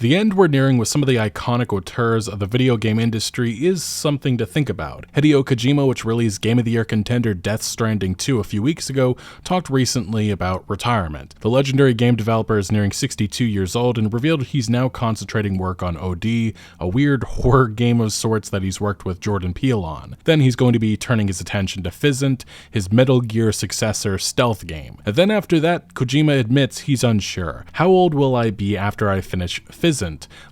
The end we're nearing with some of the iconic auteurs of the video game industry is something to think about. Hideo Kojima, which released Game of the Year contender Death Stranding 2 a few weeks ago, talked recently about retirement. The legendary game developer is nearing 62 years old and revealed he's now concentrating work on OD, a weird horror game of sorts that he's worked with Jordan Peele on. Then he's going to be turning his attention to Physant, his Metal Gear successor stealth game. And then after that, Kojima admits he's unsure. How old will I be after I finish Physant?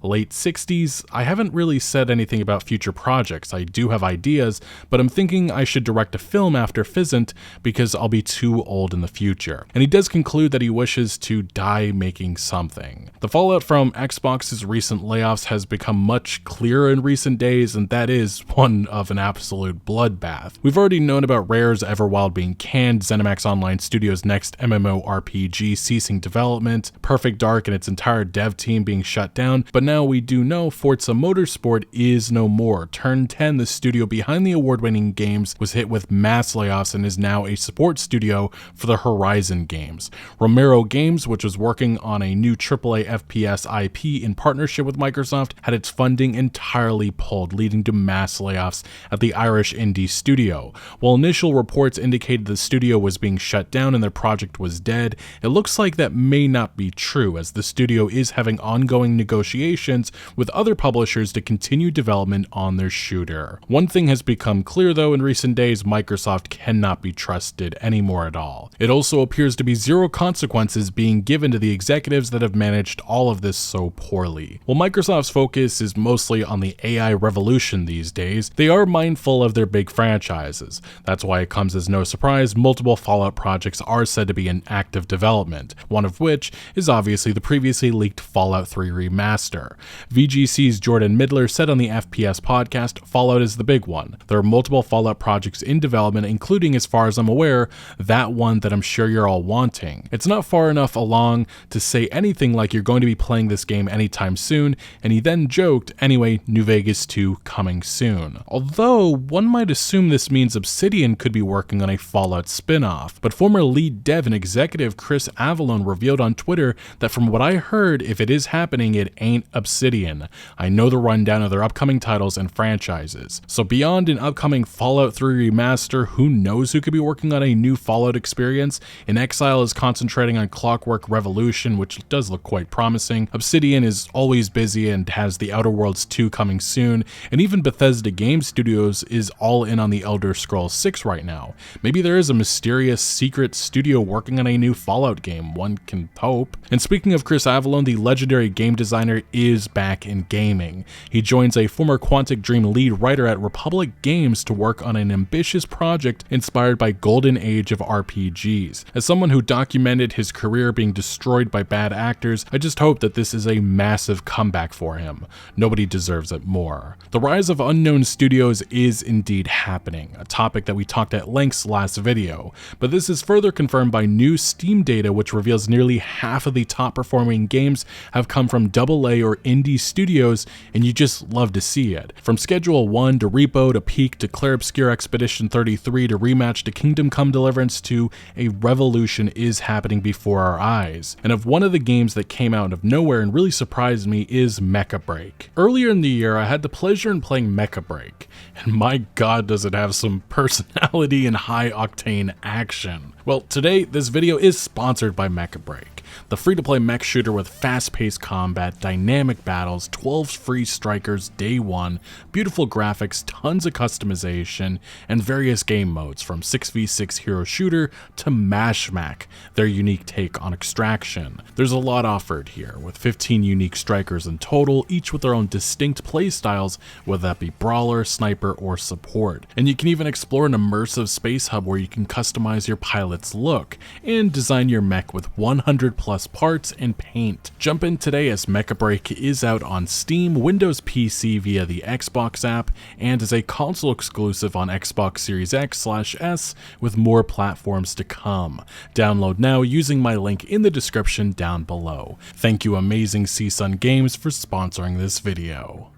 Late 60s? I haven't really said anything about future projects. I do have ideas, but I'm thinking I should direct a film after Physant because I'll be too old in the future. And he does conclude that he wishes to die making something. The fallout from Xbox's recent layoffs has become much clearer in recent days, and that is one of an absolute bloodbath. We've already known about Rare's Everwild being canned, ZeniMax Online Studios' next MMORPG ceasing development, Perfect Dark and its entire dev team being shut down, but now we do know Forza Motorsport is no more. Turn 10, the studio behind the award-winning games, was hit with mass layoffs and is now a support studio for the Horizon games. Romero Games, which was working on a new AAA FPS IP in partnership with Microsoft, had its funding entirely pulled, leading to mass layoffs at the Irish indie studio. While initial reports indicated the studio was being shut down and their project was dead, it looks like that may not be true, as the studio is having ongoing negotiations with other publishers to continue development on their shooter. One thing has become clear though in recent days: Microsoft cannot be trusted anymore at all. It also appears to be zero consequences being given to the executives that have managed all of this so poorly. While Microsoft's focus is mostly on the AI revolution these days, they are mindful of their big franchises. That's why it comes as no surprise multiple Fallout projects are said to be in active development, one of which is obviously the previously leaked Fallout 3 remaster. VGC's Jordan Midler said on the FPS podcast, Fallout is the big one. There are multiple Fallout projects in development, including, as far as I'm aware, that one that I'm sure you're all wanting. It's not far enough along to say anything like you're going to be playing this game anytime soon, and he then joked, anyway, New Vegas 2 coming soon. Although, one might assume this means Obsidian could be working on a Fallout spin-off, but former lead dev and executive Chris Avellone revealed on Twitter that from what I heard, if it is happening, it ain't Obsidian. I know the rundown of their upcoming titles and franchises. So beyond an upcoming Fallout 3 remaster, who knows who could be working on a new Fallout experience? In Exile is concentrating on Clockwork Revolution, which does look quite promising. Obsidian is always busy and has The Outer Worlds 2 coming soon, and even Bethesda Game Studios is all in on the Elder Scrolls 6 right now. Maybe there is a mysterious secret studio working on a new Fallout game, one can hope. And speaking of Chris Avellone, the legendary game designer is back in gaming. He joins a former Quantic Dream lead writer at Republic Games to work on an ambitious project inspired by Golden Age of RPGs. As someone who documented his career being destroyed by bad actors, I just hope that this is a massive comeback for him. Nobody deserves it more. The rise of unknown studios is indeed happening, a topic that we talked at length last video, but this is further confirmed by new Steam data which reveals nearly half of the top performing games have come from AA or indie studios, and you just love to see it. From Schedule 1 to Repo to Peak to Clair Obscur Expedition 33 to Rematch to Kingdom Come Deliverance to a revolution is happening before our eyes. And of one of the games that came out of nowhere and really surprised me is Mecha Break. Earlier in the year I had the pleasure in playing Mecha Break, and my god does it have some personality and high octane action. Well, today this video is sponsored by Mecha Break, the free-to-play mech shooter with fast-paced combat, dynamic battles, 12 free strikers day one, beautiful graphics, tons of customization, and various game modes from 6v6 hero shooter to Mash Mac, their unique take on extraction. There's a lot offered here, with 15 unique strikers in total, each with their own distinct playstyles, whether that be brawler, sniper, or support. And you can even explore an immersive space hub where you can customize your pilot's look and design your mech with 100 plus parts and paint. Jump in today as Mecha Break is out on Steam, Windows PC via the Xbox app, and is a console exclusive on Xbox Series X/S with more platforms to come. Download now using my link in the description down below. Thank you Amazing CSUN Games for sponsoring this video.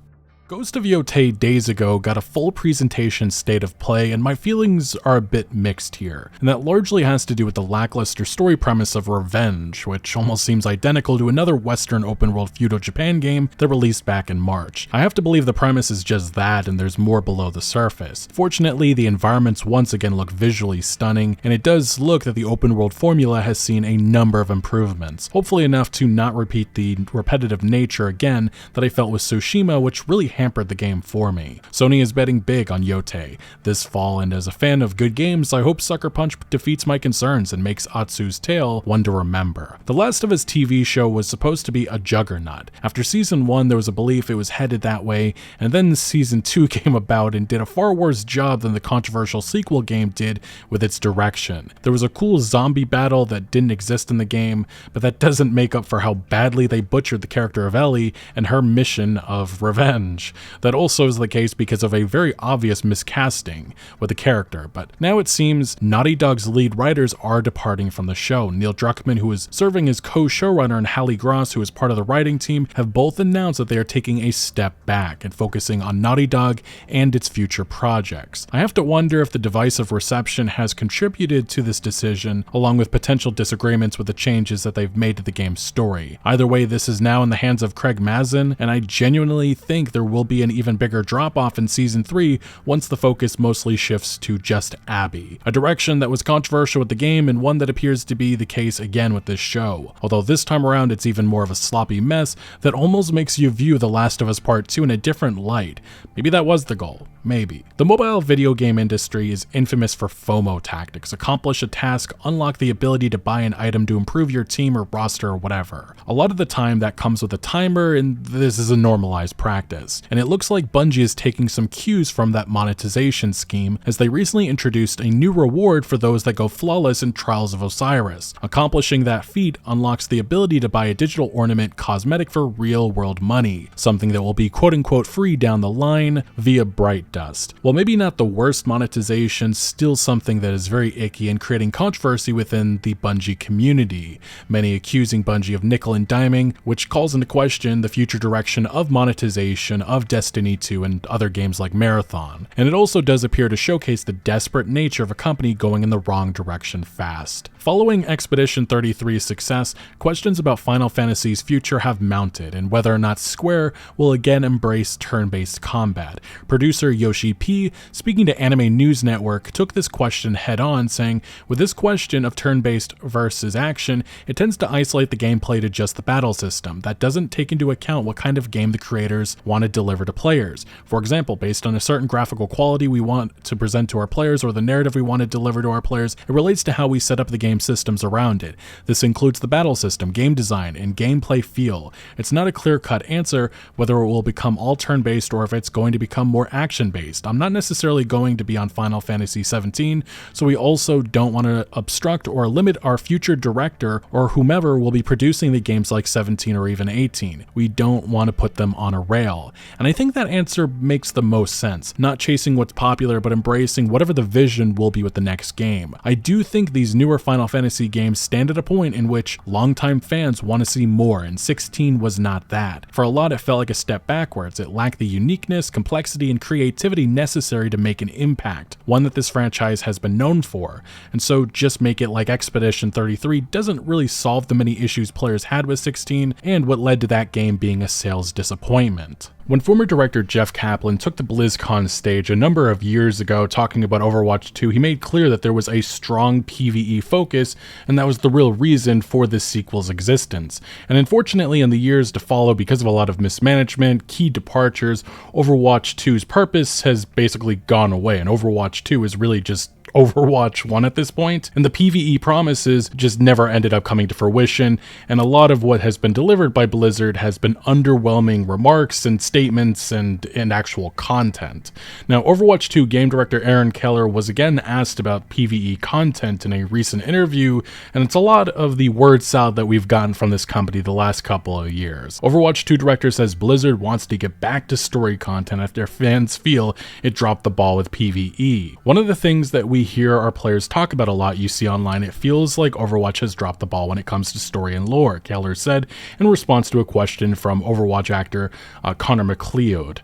Ghost of Yotei days ago got a full presentation state of play, and my feelings are a bit mixed here, and that largely has to do with the lackluster story premise of Revenge, which almost seems identical to another Western open-world feudal Japan game that released back in March. I have to believe the premise is just that, and there's more below the surface. Fortunately, the environments once again look visually stunning, and it does look that the open-world formula has seen a number of improvements, hopefully enough to not repeat the repetitive nature again that I felt with Tsushima, which really hampered the game for me. Sony is betting big on Yotei this fall, and as a fan of good games, I hope Sucker Punch defeats my concerns and makes Atsu's tale one to remember. The Last of Us TV show was supposed to be a juggernaut. After season 1, there was a belief it was headed that way, and then season 2 came about and did a far worse job than the controversial sequel game did with its direction. There was a cool zombie battle that didn't exist in the game, but that doesn't make up for how badly they butchered the character of Ellie and her mission of revenge. That also is the case because of a very obvious miscasting with the character, but now it seems Naughty Dog's lead writers are departing from the show. Neil Druckmann, who is serving as co-showrunner, and Hallie Gross, who is part of the writing team, have both announced that they are taking a step back and focusing on Naughty Dog and its future projects. I have to wonder if the divisive reception has contributed to this decision, along with potential disagreements with the changes that they've made to the game's story. Either way, this is now in the hands of Craig Mazin, and I genuinely think there will be an even bigger drop-off in Season 3 once the focus mostly shifts to just Abby, a direction that was controversial with the game and one that appears to be the case again with this show, although this time around it's even more of a sloppy mess that almost makes you view The Last of Us Part 2 in a different light. Maybe that was the goal. Maybe. The mobile video game industry is infamous for FOMO tactics. Accomplish a task, unlock the ability to buy an item to improve your team or roster or whatever. A lot of the time that comes with a timer, and this is a normalized practice. And it looks like Bungie is taking some cues from that monetization scheme, as they recently introduced a new reward for those that go flawless in Trials of Osiris. Accomplishing that feat unlocks the ability to buy a digital ornament cosmetic for real-world money, something that will be quote-unquote free down the line via Bright Dust. While maybe not the worst monetization, still something that is very icky and creating controversy within the Bungie community, many accusing Bungie of nickel and diming, which calls into question the future direction of monetization of Destiny 2 and other games like Marathon. And it also does appear to showcase the desperate nature of a company going in the wrong direction fast. Following Expedition 33's success, questions about Final Fantasy's future have mounted, and whether or not Square will again embrace turn-based combat. Producer Yoshi P, speaking to Anime News Network, took this question head-on, saying, "With this question of turn-based versus action, it tends to isolate the gameplay to just the battle system. That doesn't take into account what kind of game the creators want to deliver to players. For example, based on a certain graphical quality we want to present to our players or the narrative we want to deliver to our players, it relates to how we set up the game systems around it. This includes the battle system, game design, and gameplay feel. It's not a clear-cut answer whether it will become all turn-based or if it's going to become more action-based. I'm not necessarily going to be on Final Fantasy 17, so we also don't want to obstruct or limit our future director or whomever will be producing the games like 17 or even 18. We don't want to put them on a rail." And I think that answer makes the most sense, not chasing what's popular but embracing whatever the vision will be with the next game. I do think these newer Final Fantasy games stand at a point in which longtime fans want to see more, and 16 was not that. For a lot, it felt like a step backwards. It lacked the uniqueness, complexity, and creativity necessary to make an impact, one that this franchise has been known for. And so just make it like Expedition 33 doesn't really solve the many issues players had with 16 and what led to that game being a sales disappointment. When former director Jeff Kaplan took the BlizzCon stage a number of years ago talking about Overwatch 2, he made clear that there was a strong PvE focus, and that was the real reason for this sequel's existence. And unfortunately, in the years to follow, because of a lot of mismanagement, key departures, Overwatch 2's purpose has basically gone away, and Overwatch 2 is really just Overwatch 1 at this point, and the PvE promises just never ended up coming to fruition, and a lot of what has been delivered by Blizzard has been underwhelming remarks and statements and actual content. Now, Overwatch 2 game director Aaron Keller was again asked about PvE content in a recent interview, and it's a lot of the word salad that we've gotten from this company the last couple of years. Overwatch 2 director says Blizzard wants to get back to story content after fans feel it dropped the ball with PvE. One of the things that we we hear our players talk about a lot you see online, it feels like Overwatch has dropped the ball when it comes to story and lore, Keller said in response to a question from Overwatch actor Connor McLeod.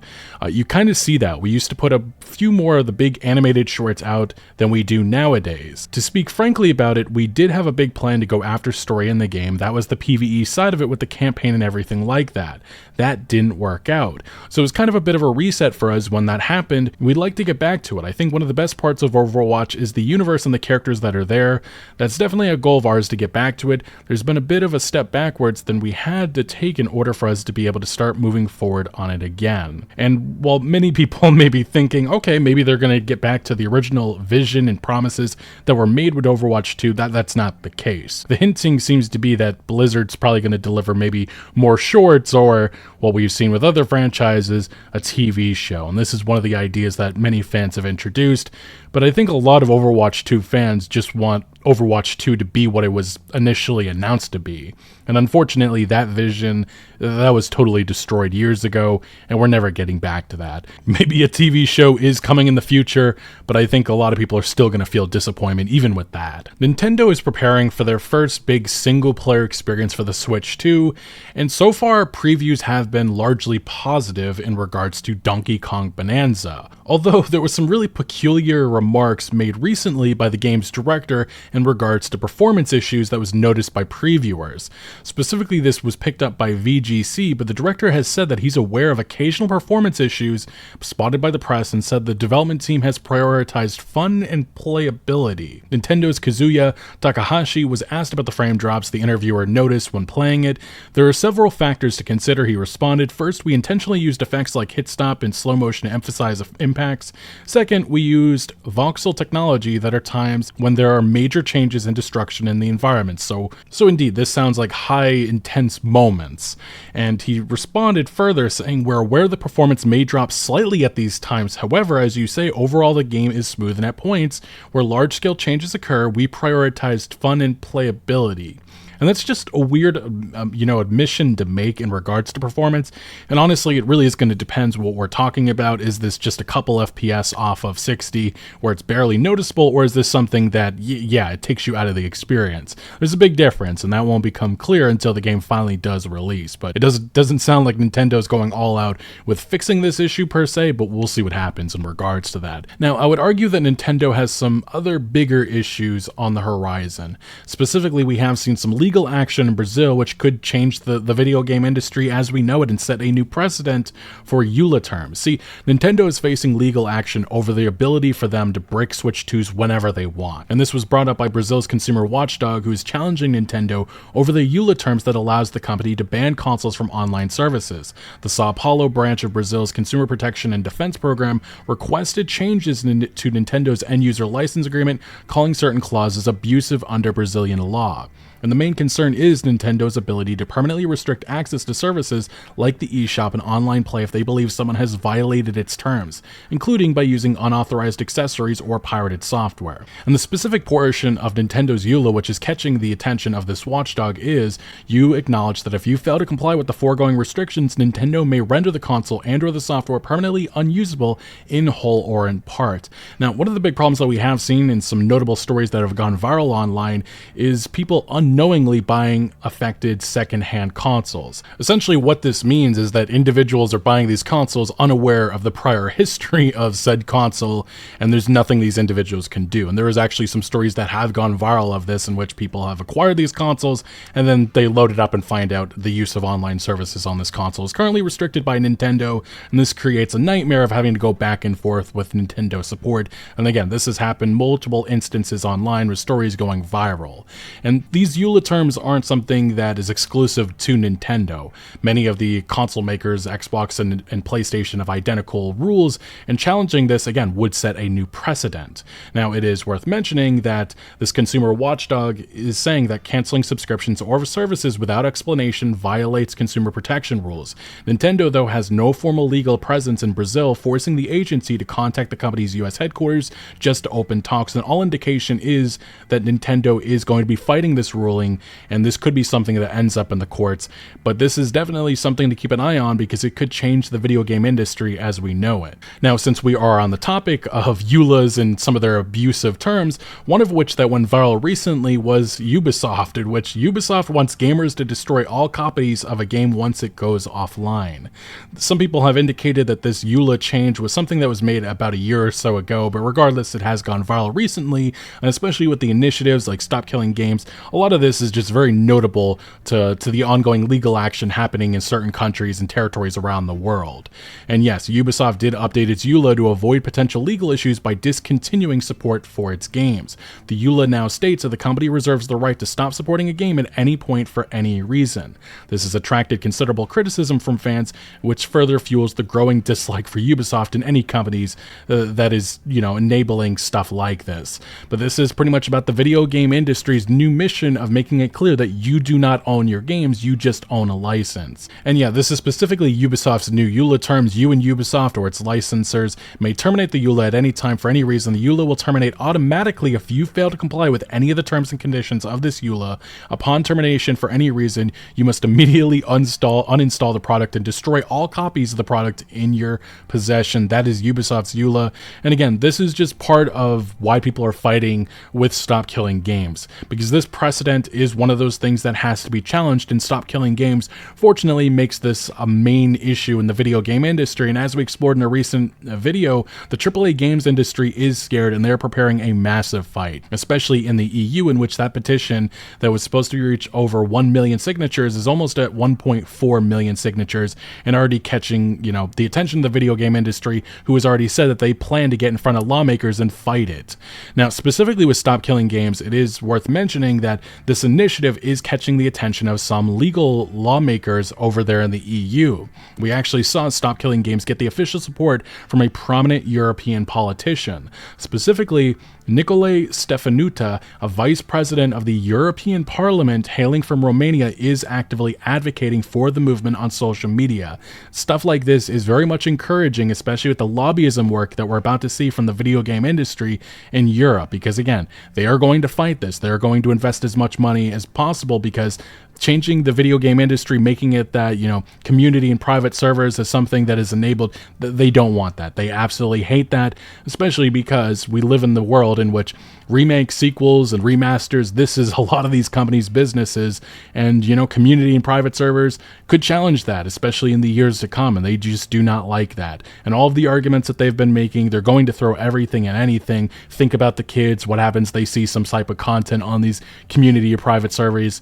You kind of see that. We used to put a few more of the big animated shorts out than we do nowadays. To speak frankly about it, we did have a big plan to go after story in the game. That was the PvE side of it with the campaign and everything like that. That didn't work out. So it was kind of a bit of a reset for us when that happened. We'd like to get back to it. I think one of the best parts of Overwatch is the universe and the characters that are there. That's definitely a goal of ours to get back to it. There's been a bit of a step backwards than we had to take in order for us to be able to start moving forward on it again. And while many people may be thinking, okay, maybe they're going to get back to the original vision and promises that were made with Overwatch 2, that's not the case. The hinting seems to be that Blizzard's probably going to deliver maybe more shorts, or what we've seen with other franchises, a TV show. And this is one of the ideas that many fans have introduced, but I think a lot of Overwatch 2 fans just want Overwatch 2 to be what it was initially announced to be. And unfortunately, that vision, that was totally destroyed years ago, and we're never getting back to that. Maybe a TV show is coming in the future, but I think a lot of people are still going to feel disappointment even with that. Nintendo is preparing for their first big single-player experience for the Switch 2, and so far, previews have been largely positive in regards to Donkey Kong Bonanza. Although there was some really peculiar remarks made recently by the game's director in regards to performance issues that was noticed by previewers. Specifically, this was picked up by VGC, but the director has said that he's aware of occasional performance issues spotted by the press and said the development team has prioritized fun and playability. Nintendo's Kazuya Takahashi was asked about the frame drops the interviewer noticed when playing it. There are several factors to consider, he responded. First, we intentionally used effects like hit stop and slow motion to emphasize impacts. Second, we used voxel technology that are times when there are major changes and destruction in the environment. So indeed, this sounds like high intense moments. And he responded further saying, we're aware the performance may drop slightly at these times. However, as you say, overall the game is smooth, and at points where large scale changes occur, we prioritized fun and playability. And that's just a weird, admission to make in regards to performance. And honestly, it really is going to depend what we're talking about. Is this just a couple FPS off of 60 where it's barely noticeable, or is this something that, it takes you out of the experience? There's a big difference, and that won't become clear until the game finally does release. But it doesn't sound like Nintendo's going all out with fixing this issue per se, but we'll see what happens in regards to that. Now, I would argue that Nintendo has some other bigger issues on the horizon. Specifically, we have seen some legal action in Brazil, which could change the video game industry as we know it and set a new precedent for EULA terms. See, Nintendo is facing legal action over the ability for them to break Switch 2s whenever they want. And this was brought up by Brazil's consumer watchdog, who is challenging Nintendo over the EULA terms that allows the company to ban consoles from online services. The Sao Paulo branch of Brazil's Consumer Protection and Defense Program requested changes to Nintendo's end-user license agreement, calling certain clauses abusive under Brazilian law. And the main concern is Nintendo's ability to permanently restrict access to services like the eShop and online play if they believe someone has violated its terms, including by using unauthorized accessories or pirated software. And the specific portion of Nintendo's EULA which is catching the attention of this watchdog is, you acknowledge that if you fail to comply with the foregoing restrictions, Nintendo may render the console and or the software permanently unusable in whole or in part. Now, one of the big problems that we have seen in some notable stories that have gone viral online is people unknowingly buying affected second-hand consoles. Essentially what this means is that individuals are buying these consoles unaware of the prior history of said console, and there's nothing these individuals can do. And there is actually some stories that have gone viral of this in which people have acquired these consoles and then they load it up and find out the use of online services on this console is currently restricted by Nintendo, and this creates a nightmare of having to go back and forth with Nintendo support. And again, this has happened multiple instances online with stories going viral. And these EULA terms aren't something that is exclusive to Nintendo. Many of the console makers, Xbox and PlayStation, have identical rules, and challenging this, again, would set a new precedent. Now, it is worth mentioning that this consumer watchdog is saying that canceling subscriptions or services without explanation violates consumer protection rules. Nintendo, though, has no formal legal presence in Brazil, forcing the agency to contact the company's US headquarters just to open talks, and all indication is that Nintendo is going to be fighting this rule ruling, and this could be something that ends up in the courts, but this is definitely something to keep an eye on because it could change the video game industry as we know it. Now, since we are on the topic of EULAs and some of their abusive terms, one of which that went viral recently was Ubisoft, in which Ubisoft wants gamers to destroy all copies of a game once it goes offline. Some people have indicated that this EULA change was something that was made about a year or so ago, but regardless, it has gone viral recently, and especially with the initiatives like Stop Killing Games, a lot of this is just very notable to the ongoing legal action happening in certain countries and territories around the world. And yes, Ubisoft did update its EULA to avoid potential legal issues by discontinuing support for its games. The EULA now states that the company reserves the right to stop supporting a game at any point for any reason. This has attracted considerable criticism from fans, which further fuels the growing dislike for Ubisoft and any companies that is, enabling stuff like this. But this is pretty much about the video game industry's new mission of making it clear that you do not own your games, you just own a license. And yeah, this is specifically Ubisoft's new EULA terms. You and Ubisoft or its licensors may terminate the EULA at any time for any reason. The EULA will terminate automatically if you fail to comply with any of the terms and conditions of this EULA. Upon termination for any reason, you must immediately uninstall the product and destroy all copies of the product in your possession. That is Ubisoft's EULA. And again, this is just part of why people are fighting with Stop Killing Games, because this precedent is one of those things that has to be challenged, and Stop Killing Games fortunately makes this a main issue in the video game industry. And as we explored in a recent video, the AAA games industry is scared and they're preparing a massive fight, especially in the EU, in which that petition that was supposed to reach over 1 million signatures is almost at 1.4 million signatures and already catching, the attention of the video game industry, who has already said that they plan to get in front of lawmakers and fight it. Now, specifically with Stop Killing Games, it is worth mentioning that this initiative is catching the attention of some legal lawmakers over there in the EU. We actually saw Stop Killing Games get the official support from a prominent European politician, specifically Nicolae Stefanuta, a vice president of the European Parliament hailing from Romania, is actively advocating for the movement on social media. Stuff like this is very much encouraging, especially with the lobbyism work that we're about to see from the video game industry in Europe, because again, they are going to fight this. They're going to invest as much money as possible, because changing the video game industry, making it that, community and private servers is something that is enabled, they don't want that. They absolutely hate that, especially because we live in the world in which remakes, sequels, and remasters, this is a lot of these companies' businesses, and, community and private servers could challenge that, especially in the years to come, and they just do not like that. And all of the arguments that they've been making, they're going to throw everything and anything. Think about the kids, what happens, they see some type of content on these community or private servers,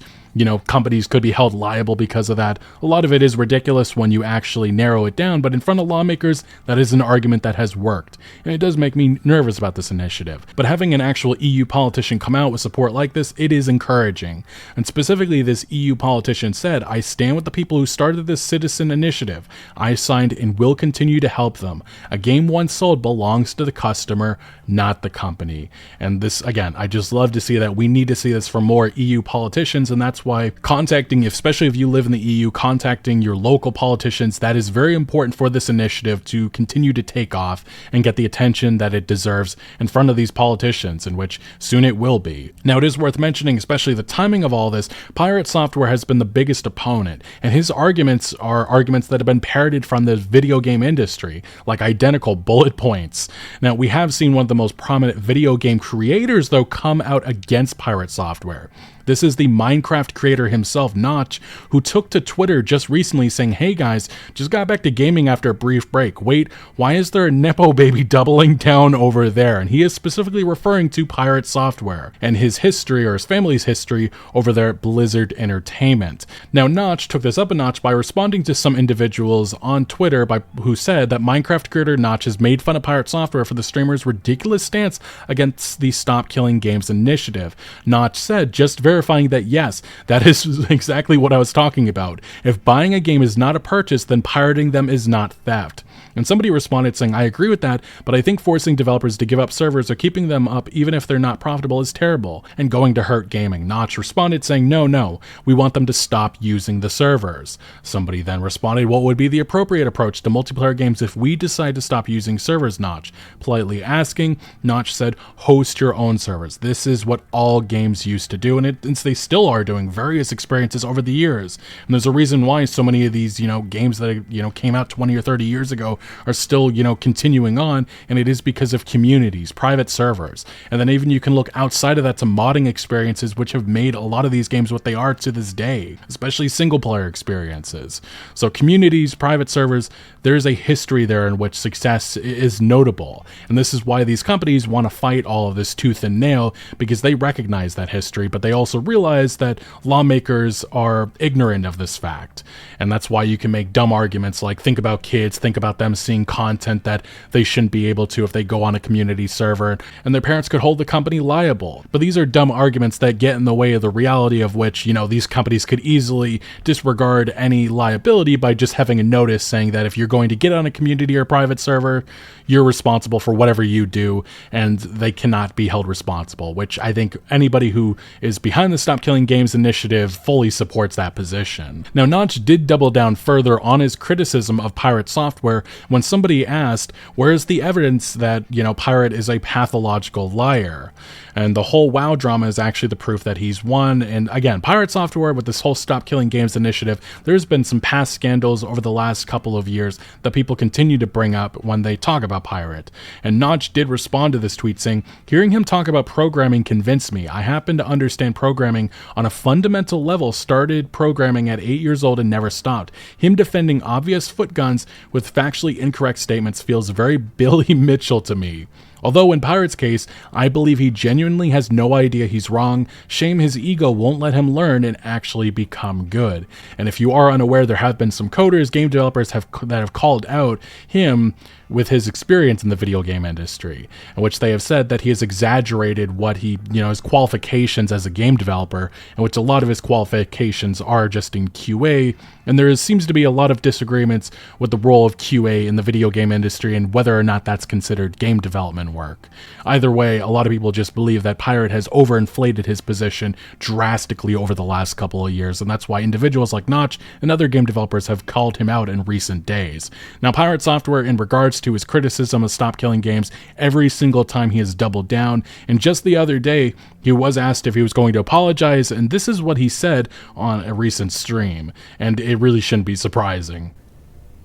companies could be held liable because of that. A lot of it is ridiculous when you actually narrow it down, but in front of lawmakers, that is an argument that has worked. And it does make me nervous about this initiative. But having an actual EU politician come out with support like this, it is encouraging. And specifically, this EU politician said, "I stand with the people who started this citizen initiative. I signed and will continue to help them. A game once sold belongs to the customer, not the company." And this, again, I just love to see that. We need to see this from more EU politicians, and that's why contacting, especially if you live in the EU, contacting your local politicians, that is very important for this initiative to continue to take off and get the attention that it deserves in front of these politicians, in which soon it will be. Now, it is worth mentioning, especially the timing of all this, PirateSoftware has been the biggest opponent, and his arguments are arguments that have been parroted from the video game industry, like identical bullet points. Now, we have seen one of the most prominent video game creators, though, come out against PirateSoftware. This is the Minecraft creator himself, Notch, who took to Twitter just recently saying, "Hey guys, just got back to gaming after a brief break. Wait, why is there a Nepo baby doubling down over there?" And he is specifically referring to PirateSoftware and his history, or his family's history, over there at Blizzard Entertainment. Now, Notch took this up a notch by responding to some individuals on Twitter who said that Minecraft creator Notch has made fun of PirateSoftware for the streamer's ridiculous stance against the Stop Killing Games initiative. Notch said, just verifying that yes, that is exactly what I was talking about. If buying a game is not a purchase, then pirating them is not theft. And somebody responded saying, "I agree with that, but I think forcing developers to give up servers or keeping them up even if they're not profitable is terrible and going to hurt gaming." Notch responded saying, no, we want them to stop using the servers. Somebody then responded, "What would be the appropriate approach to multiplayer games if we decide to stop using servers?" Notch politely asking. Notch said, "Host your own servers. This is what all games used to do." And since they still are doing various experiences over the years. And there's a reason why so many of these, games that, came out 20 or 30 years ago are still, continuing on. And it is because of communities, private servers. And then even you can look outside of that to modding experiences, which have made a lot of these games what they are to this day, especially single player experiences. So communities, private servers, there's a history there in which success is notable. And this is why these companies want to fight all of this tooth and nail, because they recognize that history, but they also realize that lawmakers are ignorant of this fact. And that's why you can make dumb arguments like, think about kids, think about them seeing content that they shouldn't be able to if they go on a community server, and their parents could hold the company liable. But these are dumb arguments that get in the way of the reality of which, these companies could easily disregard any liability by just having a notice saying that if you're going to get on a community or private server, you're responsible for whatever you do, and they cannot be held responsible, which I think anybody who is behind the Stop Killing Games initiative fully supports that position. Now, Notch did double down further on his criticism of PirateSoftware when somebody asked, where's the evidence that, Pirate is a pathological liar? And the whole WoW drama is actually the proof that he's won. And again, PirateSoftware, with this whole Stop Killing Games initiative, there's been some past scandals over the last couple of years that people continue to bring up when they talk about Pirate. And Notch did respond to this tweet saying, hearing him talk about programming convinced me. I happen to understand programming on a fundamental level, started programming at 8 years old and never stopped. Him defending obvious foot guns with factually incorrect statements feels very Billy Mitchell to me. Although in Pirate's case, I believe he genuinely has no idea he's wrong. Shame his ego won't let him learn and actually become good. And if you are unaware, there have been some coders, game developers that have called out him with his experience in the video game industry, in which they have said that he has exaggerated what he, his qualifications as a game developer, in which a lot of his qualifications are just in QA, and there seems to be a lot of disagreements with the role of QA in the video game industry and whether or not that's considered game development work. Either way, a lot of people just believe that Pirate has overinflated his position drastically over the last couple of years, and that's why individuals like Notch and other game developers have called him out in recent days. Now, PirateSoftware, in regards to his criticism of Stop Killing Games, every single time he has doubled down, and just the other day he was asked if he was going to apologize, and this is what he said on a recent stream, and it really shouldn't be surprising.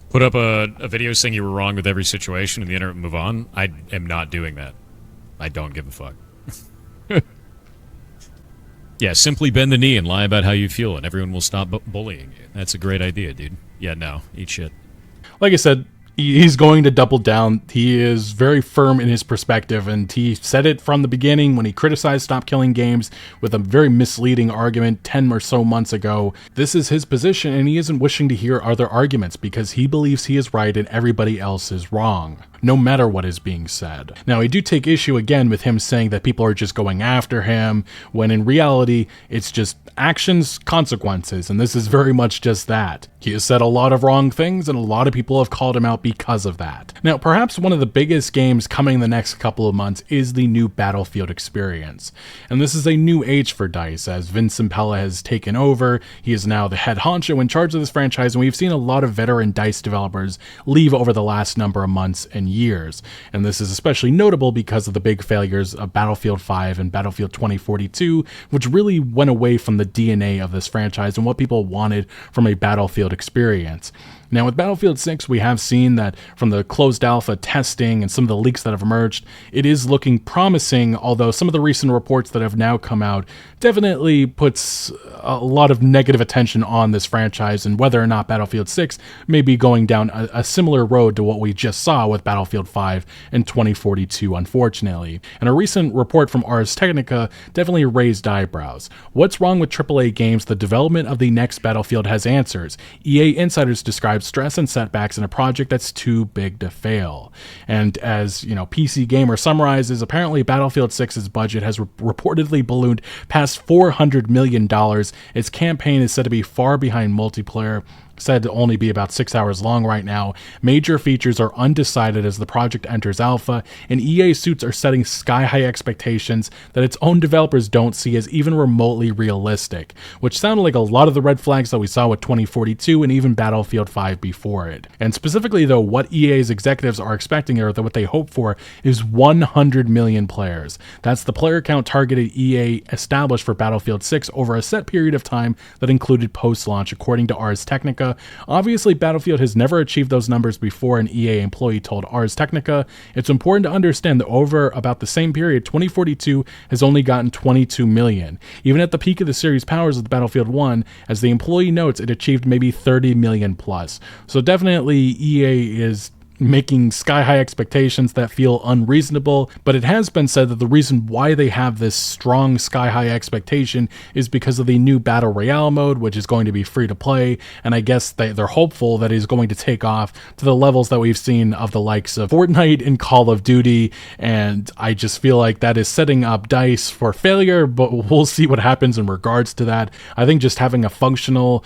Put up a video saying you were wrong with every situation and the internet move on. I am not doing that. I don't give a fuck. Yeah, simply bend the knee and lie about how you feel and everyone will stop bullying you. That's a great idea, dude. Yeah, no, eat shit. Like I said, he's going to double down. He is very firm in his perspective, and he said it from the beginning when he criticized Stop Killing Games with a very misleading argument 10 or so months ago. This is his position, and he isn't wishing to hear other arguments because he believes he is right and everybody else is wrong, no matter what is being said. Now, I do take issue again with him saying that people are just going after him, when in reality, it's just actions, consequences, and this is very much just that. He has said a lot of wrong things, and a lot of people have called him out because of that. Now, perhaps one of the biggest games coming in the next couple of months is the new Battlefield experience. And this is a new age for DICE, as Vince Impella has taken over. He is now the head honcho in charge of this franchise, and we've seen a lot of veteran DICE developers leave over the last number of months and years. And this is especially notable because of the big failures of Battlefield 5 and Battlefield 2042, which really went away from the DNA of this franchise and what people wanted from a Battlefield experience. Now, with Battlefield 6, we have seen that from the closed alpha testing and some of the leaks that have emerged, it is looking promising, although some of the recent reports that have now come out definitely puts a lot of negative attention on this franchise and whether or not Battlefield 6 may be going down a similar road to what we just saw with Battlefield 5 and 2042, unfortunately. And a recent report from Ars Technica definitely raised eyebrows. What's wrong with AAA games? The development of the next Battlefield has answers. EA insiders describe stress and setbacks in a project that's too big to fail. And as PC Gamer summarizes, apparently Battlefield 6's budget has reportedly ballooned past $400 million. Its campaign is said to be far behind multiplayer. said to only be about 6 hours long right now. Major features are undecided as the project enters alpha, and EA suits are setting sky-high expectations that its own developers don't see as even remotely realistic, which sounded like a lot of the red flags that we saw with 2042 and even Battlefield 5 before it. And specifically though, what EA's executives are expecting, or what they hope for, is 100 million players. That's the player count targeted EA established for Battlefield 6 over a set period of time that included post-launch, according to Ars Technica. Obviously, Battlefield has never achieved those numbers before, an EA employee told Ars Technica. It's important to understand that over about the same period, 2042 has only gotten 22 million. Even at the peak of the series powers of Battlefield 1, as the employee notes, it achieved maybe 30 million plus. So definitely EA is making sky-high expectations that feel unreasonable, but it has been said that the reason why they have this strong sky-high expectation is because of the new Battle Royale mode, which is going to be free to play, and I guess they're hopeful that it is going to take off to the levels that we've seen of the likes of Fortnite and Call of Duty, and I just feel like that is setting up DICE for failure, but we'll see what happens in regards to that. I think just having a functional,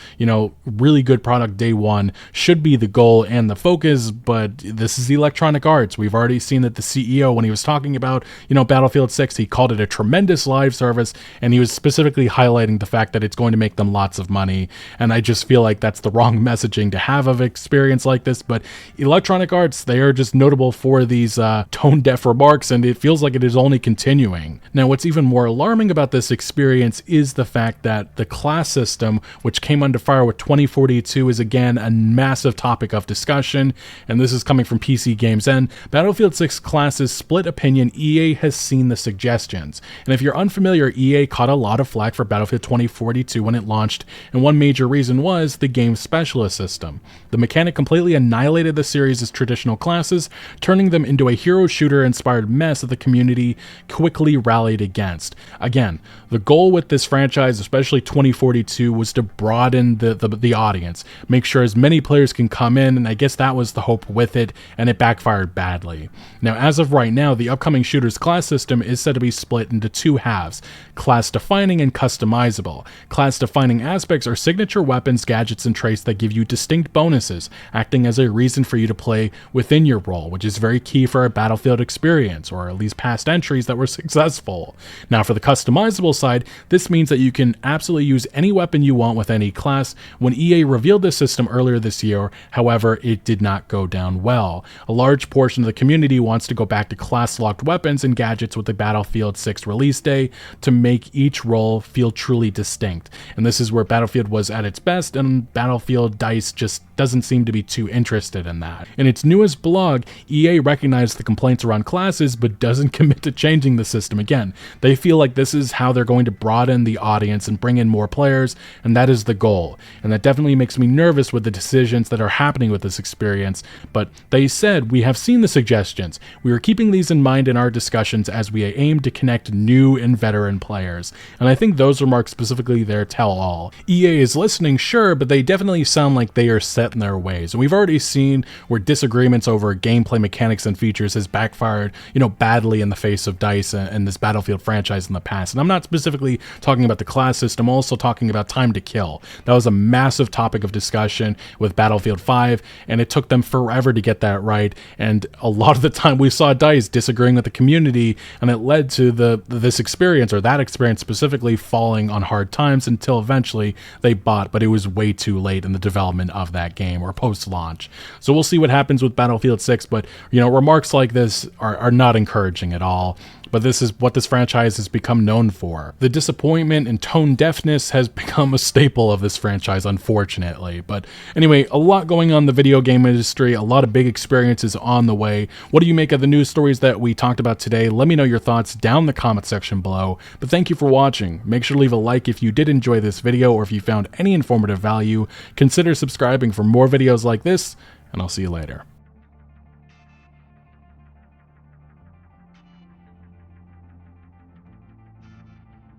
really good product day one should be the goal and the focus, but this is Electronic Arts. We've already seen that the CEO, when he was talking about, Battlefield 6, he called it a tremendous live service, and he was specifically highlighting the fact that it's going to make them lots of money, and I just feel like that's the wrong messaging to have of experience like this, but Electronic Arts, they are just notable for these tone-deaf remarks, and it feels like it is only continuing. Now, what's even more alarming about this experience is the fact that the class system, which came under fire with 2042, is again a massive topic of discussion, and this is coming from PC Games N. Battlefield 6 classes split opinion. EA has seen the suggestions. And if you're unfamiliar, EA caught a lot of flack for Battlefield 2042 when it launched, and one major reason was the game's specialist system. The mechanic completely annihilated the series' traditional classes, turning them into a hero shooter-inspired mess that the community quickly rallied against. Again, the goal with this franchise, especially 2042, was to broaden the audience, make sure as many players can come in, and I guess that was the hope with it, and it backfired badly. Now, as of right now, the upcoming shooter's class system is said to be split into two halves, class-defining and customizable. Class-defining aspects are signature weapons, gadgets, and traits that give you distinct bonuses, acting as a reason for you to play within your role, which is very key for a Battlefield experience, or at least past entries that were successful. Now, for the customizable side, this means that you can absolutely use any weapon you want with any class. When EA revealed this system earlier this year, however, it did not go down well. A large portion of the community wants to go back to class-locked weapons and gadgets with the Battlefield 6 release day to make each role feel truly distinct. And this is where Battlefield was at its best, and Battlefield DICE just doesn't seem to be too interested in that. In its newest blog, EA recognized the complaints around classes, but doesn't commit to changing the system again. They feel like this is how they're going to broaden the audience and bring in more players, and that is the goal. And that definitely makes me nervous with the decisions that are happening with this experience, but they said, "We have seen the suggestions. We are keeping these in mind in our discussions as we aim to connect new and veteran players." And I think those remarks specifically there tell all. EA is listening, sure, but they definitely sound like they are set in their ways. And we've already seen where disagreements over gameplay mechanics and features has backfired, badly in the face of DICE and this Battlefield franchise in the past. And I'm not specifically talking about the class system, I'm also talking about time to kill. That was a massive topic of discussion with Battlefield 5, and it took them forever to get that right. And a lot of the time we saw DICE disagreeing with the community, and it led to this experience, or that experience specifically, falling on hard times until eventually they bought, but it was way too late in the development of that game or post-launch. So we'll see what happens with Battlefield 6, but remarks like this are not encouraging at all. But this is what this franchise has become known for. The disappointment and tone deafness has become a staple of this franchise, unfortunately. But anyway, a lot going on in the video game industry, a lot of big experiences on the way. What do you make of the news stories that we talked about today? Let me know your thoughts down in the comment section below. But thank you for watching. Make sure to leave a like if you did enjoy this video, or if you found any informative value. Consider subscribing for more videos like this, and I'll see you later.